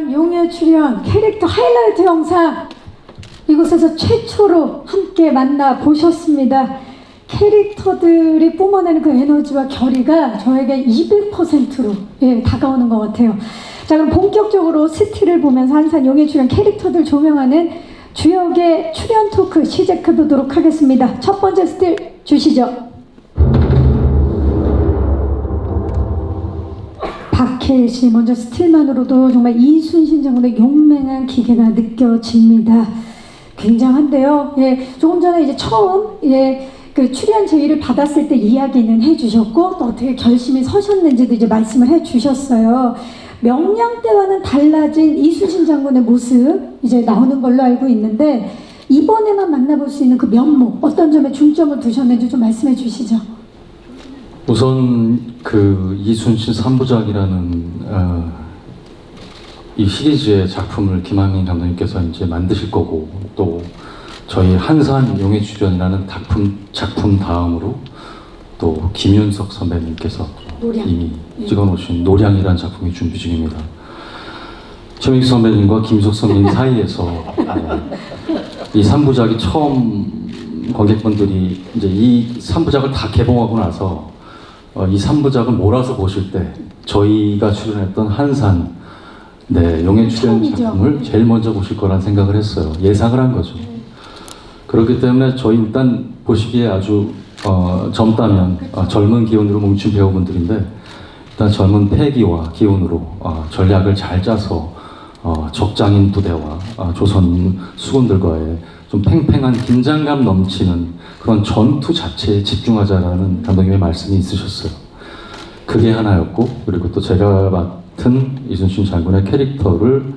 한산 용의 출연 캐릭터 하이라이트 영상 이곳에서 최초로 함께 만나보셨습니다. 캐릭터들이 뿜어내는 그 에너지와 결의가 저에게 200%로 다가오는 것 같아요. 자, 그럼 본격적으로 스틸을 보면서 한산 용의 출연 캐릭터들 조명하는 주역의 출연 토크 시작해보도록 하겠습니다. 첫 번째 스틸 주시죠. 박해일 씨, 먼저 스틸만으로도 정말 이순신 장군의 용맹한 기계가 느껴집니다. 굉장한데요. 조금 전에 이제 처음 그 출연 제의를 받았을 때 이야기는 해주셨고 또 어떻게 결심이 서셨는지도 이제 말씀을 해주셨어요. 명량 때와는 달라진 이순신 장군의 모습 이제 나오는 걸로 알고 있는데 이번에만 만나볼 수 있는 그 면모 어떤 점에 중점을 두셨는지 좀 말씀해 주시죠. 우선 그 이순신 3부작이라는 이 시리즈의 작품을 김한민 감독님께서 이제 만드실 거고 또 저희 한산 용의 출연이라는 작품 다음으로 또 김윤석 선배님께서 노량. 이미 찍어놓으신 노량이라는 작품이 준비 중입니다. 최민식 선배님과 김윤석 선배님 사이에서 이 3부작이 처음 관객분들이 이제 이 3부작을 다 개봉하고 나서 이 3부작을 몰아서 보실 때 저희가 출연했던 한산 용의 출연 작품을 제일 먼저 보실 거란 생각을 했어요. 예상을 한 거죠. 그렇기 때문에 저희 일단 보시기에 아주 젊다면 젊은 기운으로 뭉친 배우분들인데 일단 젊은 패기와 기운으로 전략을 잘 짜서 적장인 부대와 조선 수군들과의 좀 팽팽한 긴장감 넘치는 그런 전투 자체에 집중하자라는 감독님의 말씀이 있으셨어요. 그게 하나였고 그리고 또 제가 맡은 이순신 장군의 캐릭터를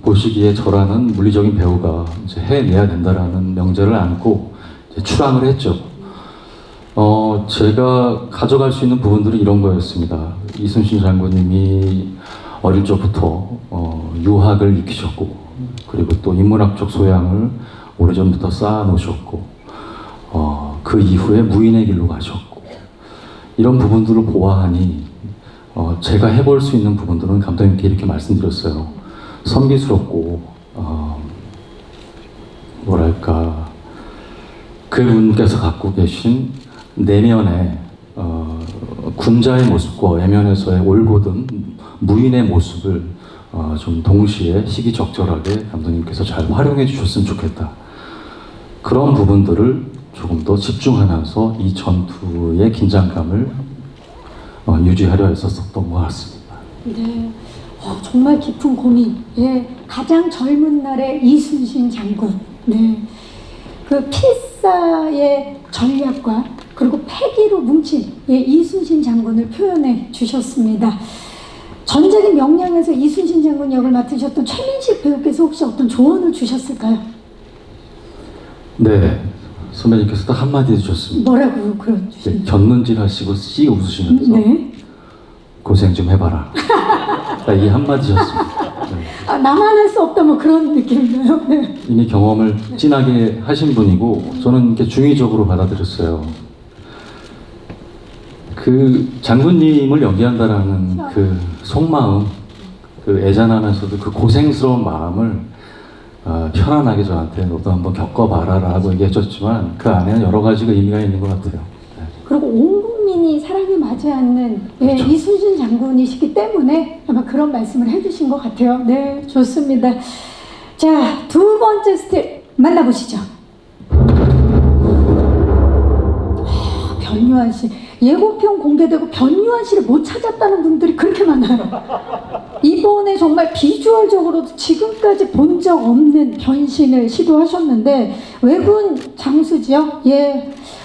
보시기에 저라는 물리적인 배우가 이제 해내야 된다라는 명제를 안고 이제 출항을 했죠. 제가 가져갈 수 있는 부분들은 이런 거였습니다. 이순신 장군님이 어릴 적부터 유학을 익히셨고 그리고 또 인문학적 소양을 오래전부터 쌓아놓으셨고 그 이후에 무인의 길로 가셨고 이런 부분들을 보아하니 제가 해볼 수 있는 부분들은 감독님께 이렇게 말씀드렸어요. 선비스럽고 뭐랄까 그분께서 갖고 계신 내면의 군자의 모습과 외면에서의 올곧은 무인의 모습을 좀 동시에 시기적절하게 감독님께서 잘 활용해 주셨으면 좋겠다. 그런 부분들을 조금 더 집중하면서 이 전투의 긴장감을 유지하려 했었던 것 같습니다. 네, 정말 깊은 고민. 가장 젊은 날의 이순신 장군. 네, 그 필사의 전략과 그리고 패기로 뭉친 이순신 장군을 표현해 주셨습니다. 전작인 명량에서 이순신 장군 역을 맡으셨던 최민식 배우께서 혹시 어떤 조언을 주셨을까요? 네, 선배님께서 딱 한마디 해주셨습니다. 뭐라고 그러셨나요? 곁눈질 하시고 씩 웃으시면서 네. 고생 좀 해봐라. 이 한마디셨습니다. 네. 나만 할 수 없다 뭐 그런 느낌인가요? 네. 이미 경험을 진하게 하신 분이고 저는 이렇게 중의적으로 받아들였어요. 그 장군님을 연기한다라는 그 속마음, 그 애잔하면서도 그 고생스러운 마음을 편안하게 저한테 너도 한번 겪어봐라라고 얘기해줬지만 그 안에는 여러 가지가 의미가 있는 것 같아요. 네. 그리고 온 국민이 사랑을 맞지 않는 그렇죠. 이순신 장군이시기 때문에 아마 그런 말씀을 해주신 것 같아요. 네, 좋습니다. 자, 두 번째 스틸 만나보시죠. 변유한 씨. 예고편 공개되고 변유한 씨를 못 찾았다는 분들이 그렇게 많아요. 이번에 정말 비주얼적으로도 지금까지 본 적 없는 변신을 시도하셨는데 외군 장수지요?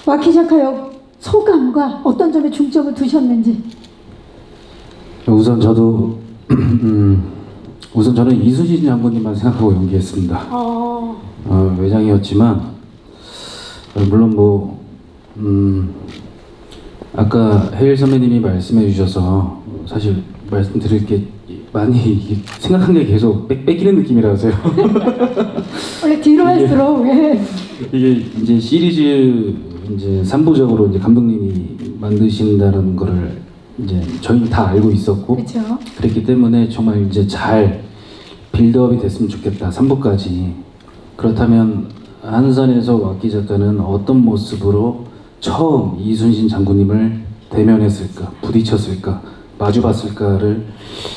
와키자카 역 소감과 어떤 점에 중점을 두셨는지. 우선 저도 우선 저는 이순신 장군님만 생각하고 연기했습니다. 외장이었지만 물론 뭐 아까 혜일 선배님이 말씀해 주셔서 사실 말씀드릴 게 많이 생각한 게 계속 뺏기는 느낌이라서요. 원래 뒤로 할수록 이게 이제 시리즈 이제 3부작으로 이제 감독님이 만드신다는 거를 이제 저희는 다 알고 있었고 그렇죠. 그랬기 때문에 정말 이제 잘 빌드업이 됐으면 좋겠다. 3부까지. 그렇다면 한산에서 왁기 작가는 어떤 모습으로 처음 이순신 장군님을 대면했을까, 부딪혔을까, 마주봤을까를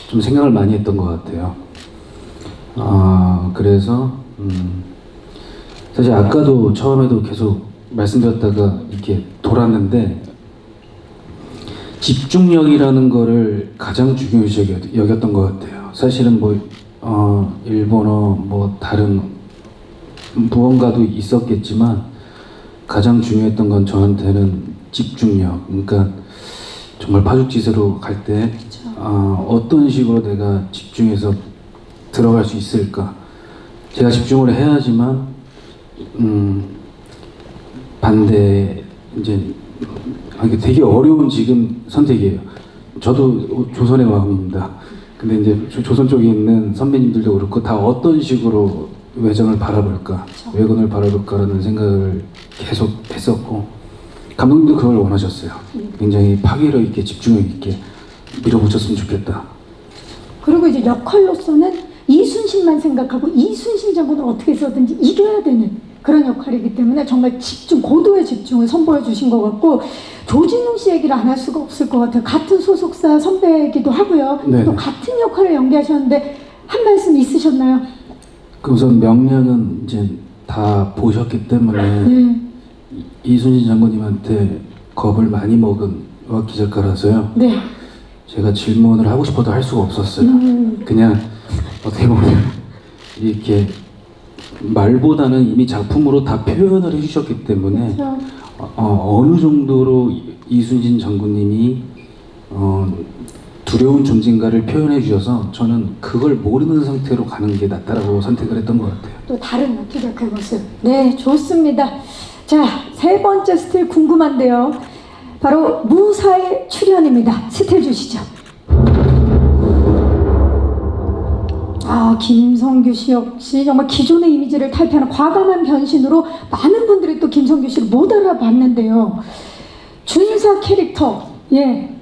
좀 생각을 많이 했던 것 같아요. 그래서 사실 아까도 처음에도 계속 말씀드렸다가 이렇게 돌았는데 집중력이라는 거를 가장 중요시 여겼던 것 같아요. 사실은 뭐 일본어 뭐 다른 무언가도 있었겠지만 가장 중요했던 건 저한테는 집중력. 그러니까 정말 파죽지세로 갈 때 어떤 식으로 내가 집중해서 들어갈 수 있을까. 제가 집중을 해야지만 반대 이제 이게 되게 어려운 지금 선택이에요. 저도 조선의 마음입니다. 근데 이제 조선 쪽에 있는 선배님들도 그렇고 다 어떤 식으로 외전을 바라볼까, 그렇죠. 외건을 바라볼까라는 생각을 계속 했었고 감독님도 그걸 원하셨어요. 굉장히 파괴력 있게 집중력 있게 밀어붙였으면 좋겠다. 그리고 이제 역할로서는 이순신만 생각하고 이순신 장군을 어떻게 해서든지 이겨야 되는 그런 역할이기 때문에 정말 고도의 집중을 선보여 주신 것 같고 조진웅 씨 얘기를 안 할 수가 없을 것 같아요. 같은 소속사 선배이기도 하고요. 네네. 또 같은 역할을 연기하셨는데 한 말씀 있으셨나요? 그 우선 명량은 이제 다 보셨기 때문에 네. 이순신 장군님한테 겁을 많이 먹은 왁기 작가라서요. 네. 제가 질문을 하고 싶어도 할 수가 없었어요. 그냥 어떻게 보면 이렇게 말보다는 이미 작품으로 다 표현을 해주셨기 때문에 그렇죠. 어느 정도로 이순신 장군님이 두려운 존재인가를 표현해 주셔서 저는 그걸 모르는 상태로 가는 게 낫다라고 선택을 했던 것 같아요. 또 다른 왁기 작가의 모습. 네, 좋습니다. 자, 세 번째 스틸 궁금한데요. 바로 무사의 출연입니다. 스틸 주시죠. 김성규 씨 역시 정말 기존의 이미지를 탈피하는 과감한 변신으로 많은 분들이 또 김성규 씨를 못 알아봤는데요. 준사 캐릭터, 예,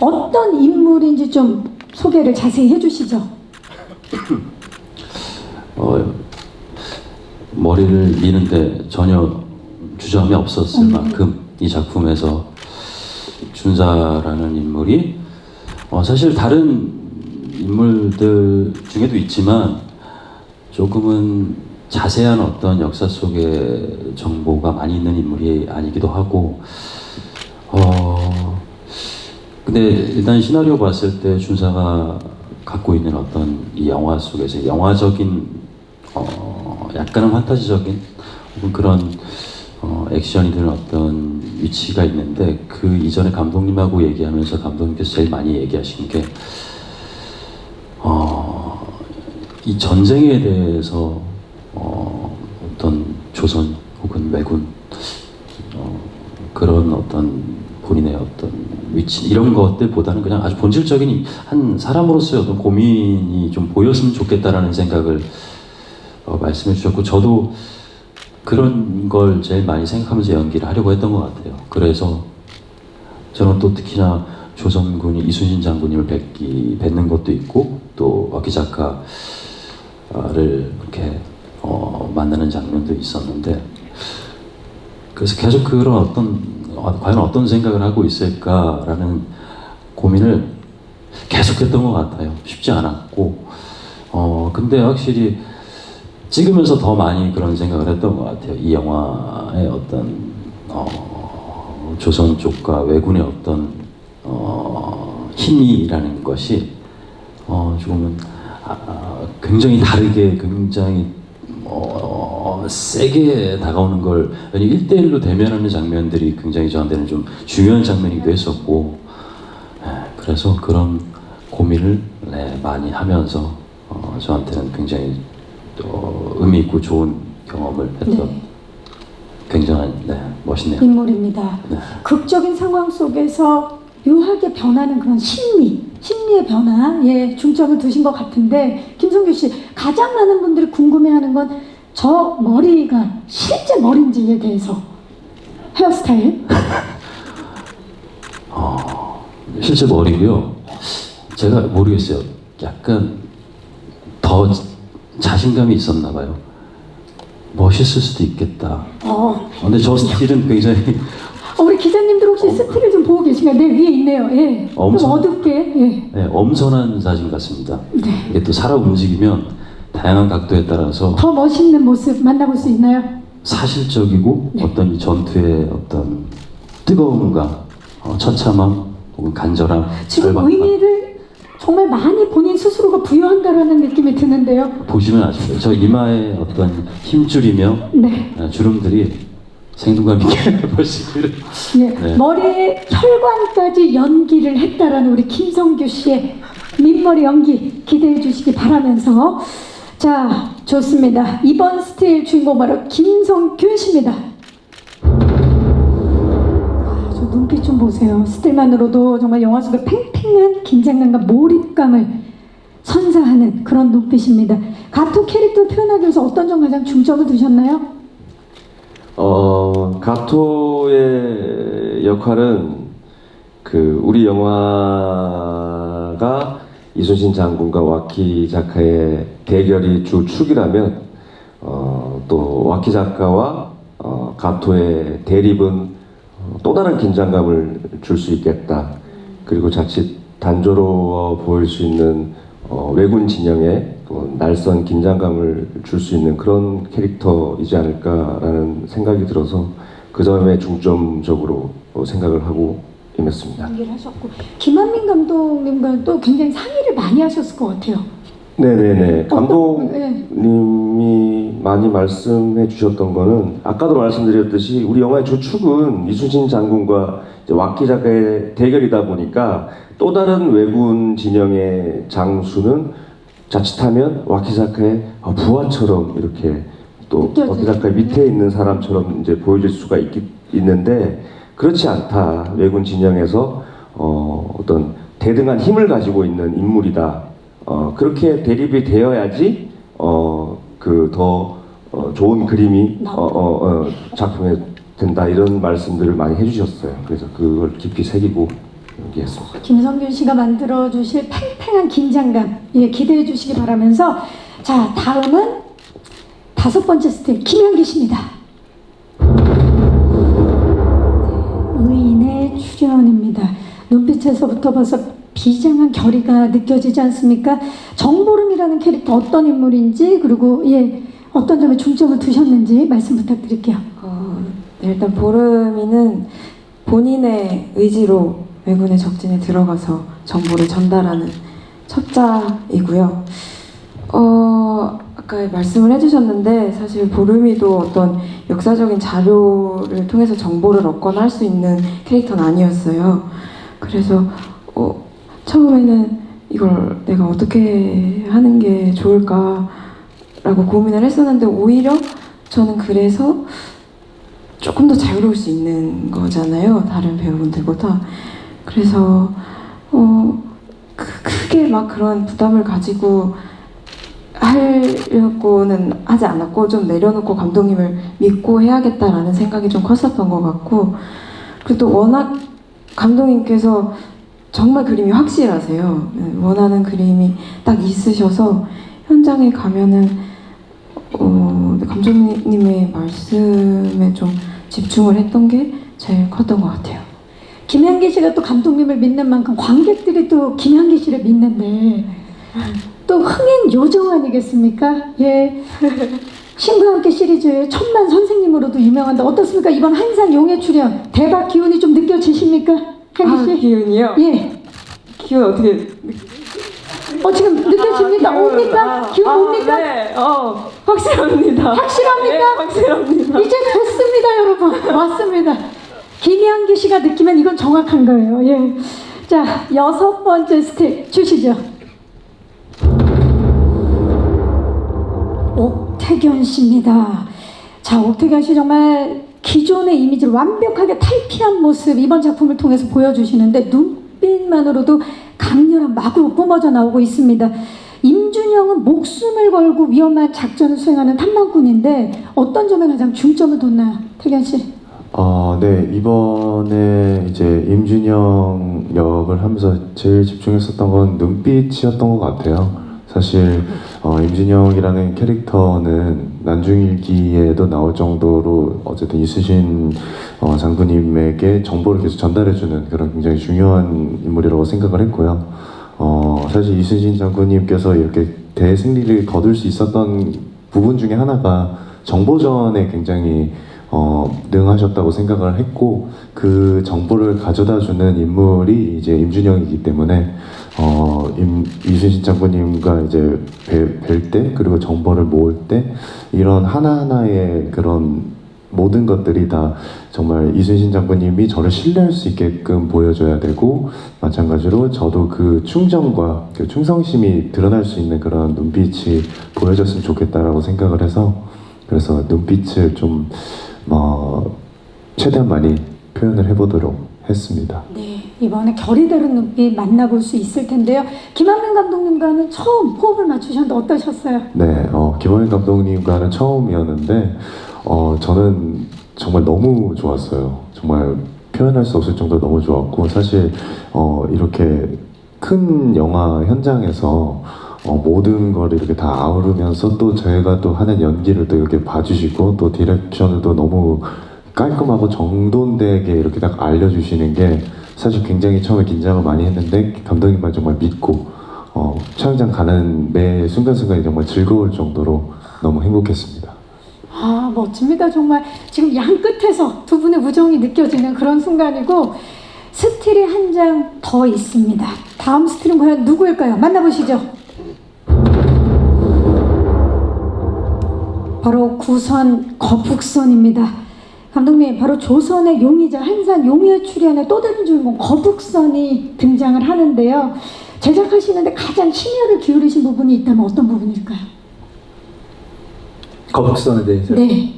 어떤 인물인지 좀 소개를 자세히 해주시죠. 머리를 미는데 전혀 주저함이 없었을 만큼 이 작품에서 준사라는 인물이 사실 다른 인물들 중에도 있지만 조금은 자세한 어떤 역사 속의 정보가 많이 있는 인물이 아니기도 하고 근데 일단 시나리오 봤을 때 준사가 갖고 있는 어떤 이 영화 속에서 영화적인 약간은 판타지적인 혹은 그런 액션이 드는 어떤 위치가 있는데 그 이전에 감독님하고 얘기하면서 감독님께서 제일 많이 얘기하신 게 이 전쟁에 대해서 어떤 조선 혹은 왜군 그런 어떤 본인의 어떤 위치 이런 것들보다는 그냥 아주 본질적인 한 사람으로서의 어떤 고민이 좀 보였으면 좋겠다라는 생각을 말씀해 주셨고 저도 그런 걸 제일 많이 생각하면서 연기를 하려고 했던 것 같아요. 그래서 저는 또 특히나 조선군이 이순신 장군님을 뵙는 것도 있고 또 왁기 작가를 이렇게 만나는 장면도 있었는데 그래서 계속 그런 과연 어떤 생각을 하고 있을까라는 고민을 계속했던 것 같아요. 쉽지 않았고 근데 확실히 찍으면서 더 많이 그런 생각을 했던 것 같아요. 이 영화의 어떤 조선 쪽과 왜군의 어떤 힘이라는 것이 조금은 굉장히 다르게 굉장히 세게 다가오는 걸 1대1로 대면하는 장면들이 굉장히 저한테는 좀 중요한 장면이기도 했었고 그래서 그런 고민을 많이 하면서 저한테는 굉장히 의미 있고 좋은 경험을 했던 굉장한 멋있네요. 인물입니다. 네. 극적인 상황 속에서 묘하게 변하는 그런 심리의 변화에 중점을 두신 것 같은데 김성규 씨 가장 많은 분들이 궁금해하는 건 저 머리가 실제 머리인지에 대해서 헤어스타일 실제 머리고요. 제가 모르겠어요. 약간 더 자신감이 있었나 봐요. 멋있을 수도 있겠다. 근데 저 스틸은 굉장히 우리 기자님들 혹시 스틸을 좀 보고 계신가요? 네, 위에 있네요. 예. 좀 엄청- 어둡게. 예. 네, 엄선한 사진 같습니다. 네. 이게 또 살아 움직이면 다양한 각도에 따라서 더 멋있는 모습 만나볼 수 있나요? 사실적이고 네. 어떤 이 전투의 어떤 뜨거움과 처참함 혹은 간절함, 지금 절박함 의미를 정말 많이 본인 스스로가 부여한다라는 느낌이 드는데요. 보시면 아실 거예요. 저 이마에 어떤 힘줄이며 네. 주름들이 생동감 있게 볼 수 있는 예. 네. 머리에 혈관까지 연기를 했다라는 우리 김성규 씨의 민머리 연기 기대해 주시기 바라면서 자, 좋습니다. 이번 스틸 주인공 바로 김성규 씨입니다. 저 눈빛 좀 보세요. 스틸만으로도 정말 영화 속의 팽팽한 긴장감과 몰입감을 선사하는 그런 눈빛입니다. 가토 캐릭터 표현하기 위해서 어떤 점 가장 중점을 두셨나요? 가토의 역할은 우리 영화가 이순신 장군과 와키 작가의 대결이 주 축이라면 또 와키 작가와 가토의 대립은 또 다른 긴장감을 줄 수 있겠다. 그리고 자칫 단조로워 보일 수 있는 왜군 진영에 날선 긴장감을 줄 수 있는 그런 캐릭터이지 않을까라는 생각이 들어서 그 점에 중점적으로 생각을 하고 임했습니다. 연기를 하셨고 김한민 감독님과 또 굉장히 상의를 많이 하셨을 것 같아요. 네네네. 네. 감독님이 많이 말씀해 주셨던 거는 아까도 말씀드렸듯이 우리 영화의 주축은 이순신 장군과 이제 와키 작가의 대결이다 보니까 또 다른 왜군 진영의 장수는 자칫하면 와키 작가의 부하처럼 이렇게 또 느껴지죠. 와키 작가의 밑에 있는 사람처럼 이제 보여질 수가 있는데 그렇지 않다. 왜군 진영에서 어떤 대등한 힘을 가지고 있는 인물이다. 그렇게 대립이 되어야지 더 좋은 그림이 작품에 된다 이런 말씀들을 많이 해주셨어요. 그래서 그걸 깊이 새기고 연기했습니다. 김성균 씨가 만들어 주실 팽팽한 긴장감 기대해 주시기 바라면서 자, 다음은 5번째 스틸 김현기 씨입니다. 의인의 출연입니다. 눈빛에서부터 벌써 비장한 결의가 느껴지지 않습니까? 정보름이라는 캐릭터 어떤 인물인지 그리고 어떤 점에 중점을 두셨는지 말씀 부탁드릴게요. 네, 일단 보름이는 본인의 의지로 왜군의 적진에 들어가서 정보를 전달하는 첩자이고요. 아까 말씀을 해주셨는데 사실 보름이도 어떤 역사적인 자료를 통해서 정보를 얻거나 할 수 있는 캐릭터는 아니었어요. 그래서 처음에는 이걸 내가 어떻게 하는 게 좋을까라고 고민을 했었는데 오히려 저는 그래서 조금 더 자유로울 수 있는 거잖아요. 다른 배우분들보다. 그래서 크게 막 그런 부담을 가지고 하려고는 하지 않았고 좀 내려놓고 감독님을 믿고 해야겠다라는 생각이 좀 컸었던 것 같고 그리고 또 워낙 감독님께서 정말 그림이 확실하세요. 원하는 그림이 딱 있으셔서 현장에 가면은 감독님의 말씀에 좀 집중을 했던 게 제일 컸던 것 같아요. 김현기 씨가 또 감독님을 믿는 만큼 관객들이 또 김현기 씨를 믿는데 또 흥행 요정 아니겠습니까? 신과 함께 시리즈의 천만 선생님으로도 유명한데 어떻습니까? 이번 한산 용의 출연 대박 기운이 좀 느껴지십니까? 현기 씨? 기운이요? 예. 기운 어떻게? 지금 느껴집니까? 옵니까? 기운 옵니까? 네, 확실합니다. 확실합니까? 네, 확실합니다. 이제 됐습니다, 여러분. 왔습니다. 김현기 씨가 느끼면 이건 정확한 거예요. 자, 6번째 스틸 주시죠. 옥태견 씨입니다. 자, 옥태견 씨 정말 기존의 이미지를 완벽하게 탈피한 모습 이번 작품을 통해서 보여주시는데 눈빛만으로도 강렬한 막으로 뿜어져 나오고 있습니다. 임준영은 목숨을 걸고 위험한 작전을 수행하는 탐방꾼인데 어떤 점에 가장 중점을 뒀나요, 태견 씨? 네, 이번에 이제 임준영 역을 하면서 제일 집중했었던 건 눈빛이었던 것 같아요. 사실 임진영이라는 캐릭터는 난중일기에도 나올 정도로 어쨌든 이순신 장군님에게 정보를 계속 전달해주는 그런 굉장히 중요한 인물이라고 생각을 했고요. 사실 이순신 장군님께서 이렇게 대승리를 거둘 수 있었던 부분 중에 하나가 정보전에 굉장히 능하셨다고 생각을 했고, 그 정보를 가져다주는 인물이 이제 임준영이기 때문에 이순신 장군님과 이제 뵐 때, 그리고 정보를 모을 때 이런 하나하나의 그런 모든 것들이 다 정말 이순신 장군님이 저를 신뢰할 수 있게끔 보여줘야 되고, 마찬가지로 저도 그 충정과 그 충성심이 드러날 수 있는 그런 눈빛이 보여줬으면 좋겠다라고 생각을 해서, 그래서 눈빛을 좀 최대한 많이 표현을 해보도록 했습니다. 네, 이번에 결이 다른 눈빛 만나볼 수 있을 텐데요. 김한민 감독님과는 처음 호흡을 맞추셨는데 어떠셨어요? 네, 김원현 감독님과는 처음이었는데 저는 정말 너무 좋았어요. 정말 표현할 수 없을 정도로 너무 좋았고, 사실 이렇게 큰 영화 현장에서 모든 걸 이렇게 다 아우르면서 또 저희가 또 하는 연기를 또 이렇게 봐주시고, 또 디렉션을 또 너무 깔끔하고 정돈되게 이렇게 딱 알려주시는 게 사실 굉장히 처음에 긴장을 많이 했는데, 감독님만 정말 믿고 촬영장 가는 매 순간순간이 정말 즐거울 정도로 너무 행복했습니다. 아, 멋집니다. 정말 지금 양 끝에서 두 분의 우정이 느껴지는 그런 순간이고, 스틸이 한 장 더 있습니다. 다음 스틸은 과연 누구일까요? 만나보시죠. 바로 구선 거북선입니다. 감독님, 바로 조선의 용이자 한산 용의 출연에 또 다른 주인공 거북선이 등장을 하는데요. 제작하시는데 가장 심혈을 기울이신 부분이 있다면 어떤 부분일까요? 거북선에 대해서. 네.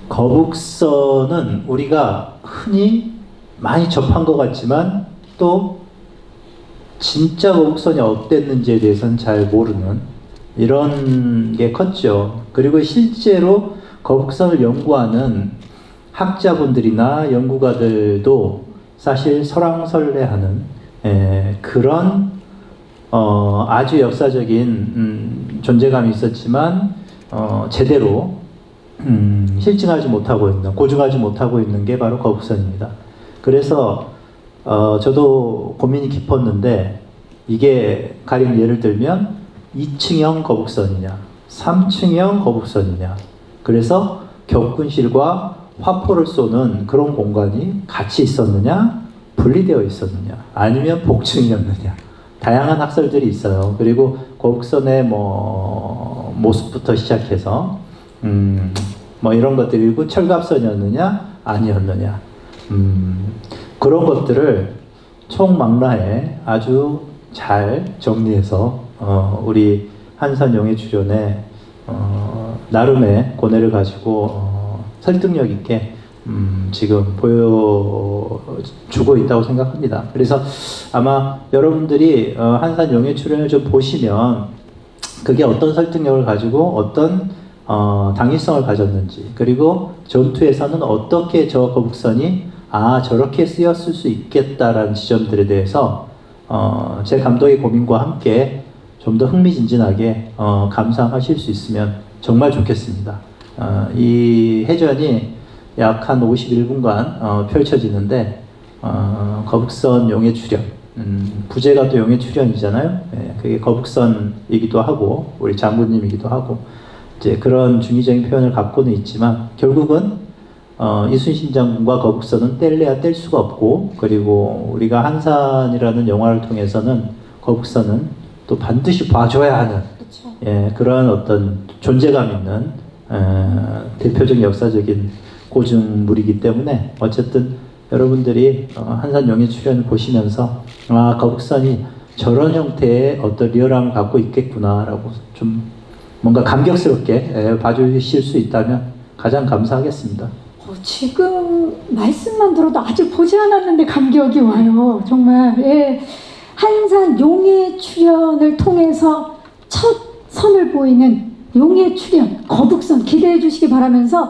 거북선은 우리가 흔히 많이 접한 것 같지만 또 진짜 거북선이 어땠는지에 대해서는 잘 모르는 이런 게 컸죠. 그리고 실제로 거북선을 연구하는 학자분들이나 연구가들도 사실 설왕설래하는 그런 아주 역사적인 존재감이 있었지만 제대로 실증하지 못하고 있는, 고증하지 못하고 있는 게 바로 거북선입니다. 그래서 저도 고민이 깊었는데, 이게 가령 예를 들면 2층형 거북선이냐 3층형 거북선이냐, 그래서 격군실과 화포를 쏘는 그런 공간이 같이 있었느냐 분리되어 있었느냐, 아니면 복층이었느냐, 다양한 학설들이 있어요. 그리고 거북선의 모습부터 시작해서 이런 것들이고, 철갑선이었느냐 아니었느냐, 그런 것들을 총망라에 아주 잘 정리해서 우리 한산용의 출연에 나름의 고뇌를 가지고 설득력 있게 지금 보여주고 있다고 생각합니다. 그래서 아마 여러분들이 한산용의 출연을 좀 보시면 그게 어떤 설득력을 가지고 어떤 당위성을 가졌는지, 그리고 전투에서는 어떻게 저 거북선이 저렇게 쓰였을 수 있겠다라는 지점들에 대해서 제 감독의 고민과 함께 좀 더 흥미진진하게 감상하실 수 있으면 정말 좋겠습니다. 이 해전이 약 한 51분간 펼쳐지는데, 거북선 용의 출현, 부제가 또 용의 출현이잖아요. 그게 거북선이기도 하고 우리 장군님이기도 하고, 이제 그런 중의적인 표현을 갖고는 있지만, 결국은 이순신 장군과 거북선은 뗄래야 뗄 수가 없고, 그리고 우리가 한산이라는 영화를 통해서는 거북선은 또 반드시 봐줘야 하는 그런 어떤 거부감 있는 대표적인 역사적인 고증물이기 때문에, 어쨌든 여러분들이 한산용의 출연을 보시면서 거북선이 저런 형태의 어떤 리얼함을 갖고 있겠구나라고 좀 뭔가 감격스럽게 봐주실 수 있다면 가장 감사하겠습니다. 지금 말씀만 들어도 아직 보지 않았는데 감격이 와요. 정말. 예. 한산 용의 출연을 통해서 첫 선을 보이는 용의 출연, 거북선 기대해 주시기 바라면서